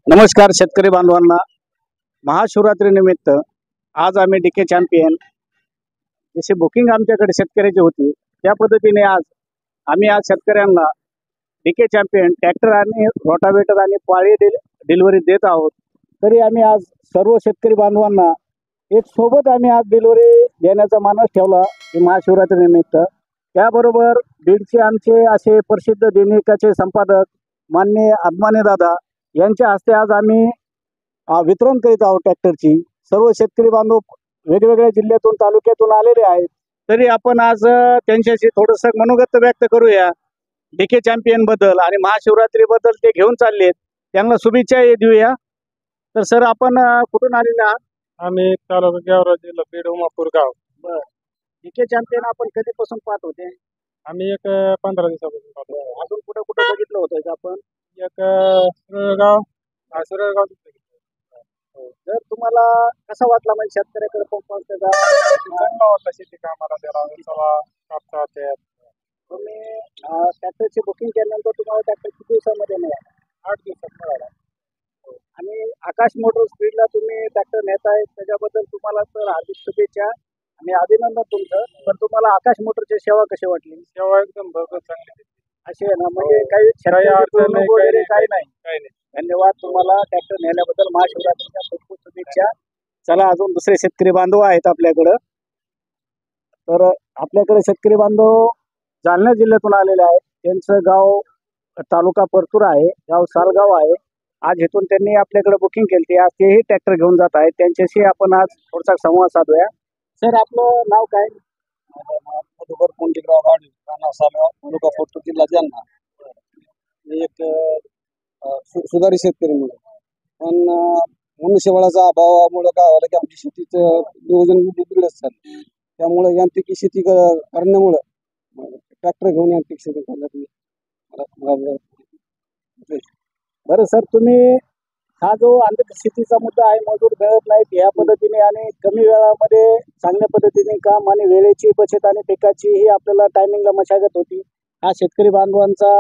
नमस्कार शेतकरी बांधवांना। महाशिवरात्रीनिमित्त आज आम्ही डीके चॅम्पियन जशी बुकिंग आमच्याकडे शेतकऱ्याची होती त्या पद्धतीने आम्ही आज शेतकऱ्यांना डीके चॅम्पियन ट्रॅक्टर आणि रोटावेटर आणि पाळी डिलिव्हरी देत आहोत। तरी आम्ही आज सर्व शेतकरी बांधवांना एक सोबत आम्ही आज डिलिव्हरी देण्याचा मानस ठेवला की महाशिवरात्रीनिमित्त। त्याबरोबर बीडचे आमचे असे प्रसिद्ध दैनिकाचे संपादक माननीय आदमाने दादा यांच्या हस्ते आज आम्ही वितरण करीत आहोत ट्रॅक्टरची। सर्व शेतकरी बांधव वेगवेगळ्या जिल्ह्यातून तालुक्यातून आलेले आहेत। तरी आपण आज त्यांच्याशी थोडंसं मनोगत व्यक्त करूया डीके चॅम्पियन बद्दल आणि महाशिवरात्री बद्दल ते घेऊन चाललेत, त्यांना शुभेच्छा देऊया। तर सर आपण कुठून आलेले आहात? आम्ही तालुका गेवरा जिल्हा बीड उमापूर गाव। बरं, डीके चॅम्पियन आपण कधीपासून पाहत होते? आम्ही एक 15 दिवसापासून पाहतो। अजून कुठं कुठं बघितलं होतं का आपण? एक सुरगाव जर तुम्हाला कसा वाटला म्हणजे शेतकऱ्याकडे पंप त्याचा चांगला वाटला शेती कामाला त्याला चला कापसा त्यात। तुम्ही ट्रॅक्टरची बुकिंग केल्यानंतर तुम्हाला ट्रॅक्टर किती दिवसामध्ये मिळाला? 8 दिवसात मिळाला। आणि आकाश मोटर स्पीडला तुम्ही ट्रॅक्टर नेताय त्याच्याबद्दल तुम्हाला तर हार्दिक शुभेच्छा आणि अभिनंदन तुमचं। पण तुम्हाला आकाश मोटरची सेवा कशी वाटली? सेवा एकदम भरपूर चांगली अशी आहे ना, म्हणजे काही अडचण नाही, वगैरे काही नाही? काही नाही। धन्यवाद तुम्हाला ट्रॅक्टर नेल्याबद्दल। महाशिवरात्रीच्या खूप खूप शुभेच्छा। चला अजून दुसरे शेतकरी बांधव आहेत आपल्याकडं। तर आपल्याकडे शेतकरी बांधव जालना जिल्ह्यातून आलेले आहेत। त्यांचं गाव तालुका परतूर आहे, गाव सालगाव आहे। आज इथून त्यांनी आपल्याकडे बुकिंग केली, आज तेही ट्रॅक्टर घेऊन जात आहेत। त्यांच्याशी आपण आज थोडासा संवाद साधूया। सर आपलं नाव काय? मधुकर पुंडलिकराव गाडी, राणा सालगाव, तालुका परतूर, जिल्हा जालना। एक सुधारित शेतकरी म्हणून, पण मनुष्यबळाचा अभावामुळे काय झालं की आमची शेतीचं नियोजन बिघडत चाललं। त्यामुळे यांत्रिकी शेती करण्यामुळं ट्रॅक्टर घेऊन यांत्रिक शेती करण्यात। बरं सर, तुम्ही हा जो आंतरिक शेतीचा मुद्दा आहे, मजूर मिळत नाहीत या पद्धतीने आणि कमी वेळामध्ये चांगल्या पद्धतीने काम आणि वेळेची बचत आणि पिकाची ही आपल्याला टायमिंगला मशागत होती, हा शेतकरी बांधवांचा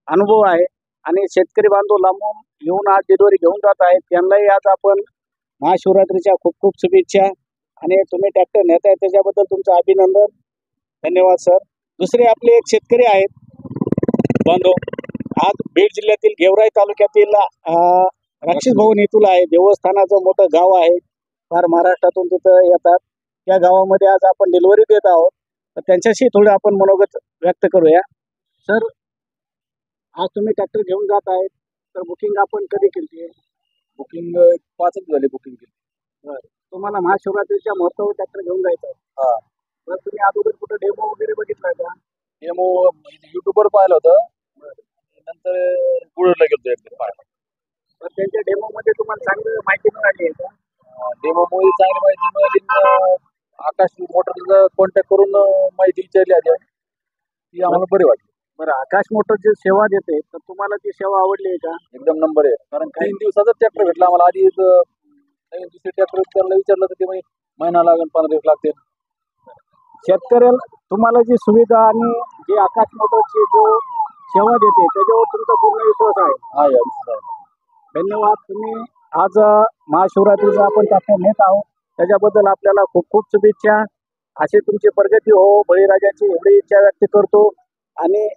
अनुभव आहे। आणि शेतकरी बांधव लांबून येऊन आज डिलिव्हरी घेऊन जात आहेत, त्यांनाही आज आपण महाशिवरात्रीच्या खूप खूप शुभेच्छा। आणि तुम्ही ट्रॅक्टर नेताय त्याच्याबद्दल तुमचं अभिनंदन, धन्यवाद सर। दुसरे आपले एक शेतकरी आहेत बांधव, आज बीड जिल्ह्यातील गेवराई तालुक्यातील राक्षस भवन येथून आहे। देवस्थानाचं मोठं गाव आहे, फार महाराष्ट्रातून तिथं येतात। त्या गावामध्ये आज आपण डिलिव्हरी देत आहोत, तर त्यांच्याशी थोडं आपण मनोगत व्यक्त करूया। सर आज तुम्ही ट्रॅक्टर घेऊन जात आहेत, तर बुकिंग आपण कधी केली? बुकिंग 5 झाली बुकिंग केली। बरं, तुम्हाला महाशिवरात्रीच्या महोत्सवावर ट्रॅक्टर घेऊन जायचं आहे? हा। तर तुम्ही अगोदर कुठं डेमो वगैरे बघितला का? डेमो युट्यूबवर पाहिलं होतं, नंतर गुळला गेलो एकदम। तर त्यांच्या डेमोमध्ये तुम्हाला चांगली माहिती मिळाली आहे का? डेमोमुळे चांगली माहिती मिळाली। आकाश मोटरचा कॉन्टॅक्ट करून माहिती विचारली आधी, ती आम्हाला बरी वाटली। बरं, आकाश मोटर जी सेवा देते तर तुम्हाला ती सेवा आवडली आहे का? एकदम नंबर आहे, कारण 3 दिवसाचा ट्रॅक्टर भेटला आम्हाला। आधी नवीन दुसरे ट्रॅक्टर त्यांना विचारलं तर ते महिना लागेल, 15 दिवस लागतील। शेतकऱ्याला तुम्हाला जी सुविधा आणि जी आकाश मोटरची जो सेवा देते त्याच्यावर तुमचा पूर्ण विश्वास आहे? धन्यवाद। तुम्ही आज महाशिवरात्रीचा आपण ट्रॅक्टर नेत आहोत त्याच्याबद्दल आपल्याला खूप खूप शुभेच्छा। अशी तुमची प्रगती हो, बळीराजाची एवढी इच्छा व्यक्त करतो। आणि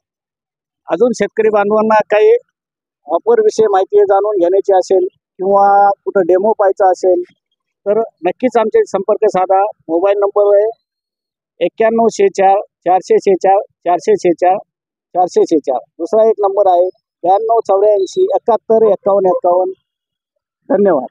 अजून शेतकरी बांधवांना काही ऑफरविषयी माहिती जाणून घेण्याची असेल किंवा कुठं डेमो पाहायचा असेल तर नक्कीच आमचे संपर्क साधा। मोबाईल नंबर आहे 9164 446 446 446। दुसरा एक नंबर आहे 9284 71 51 51। धन्यवाद।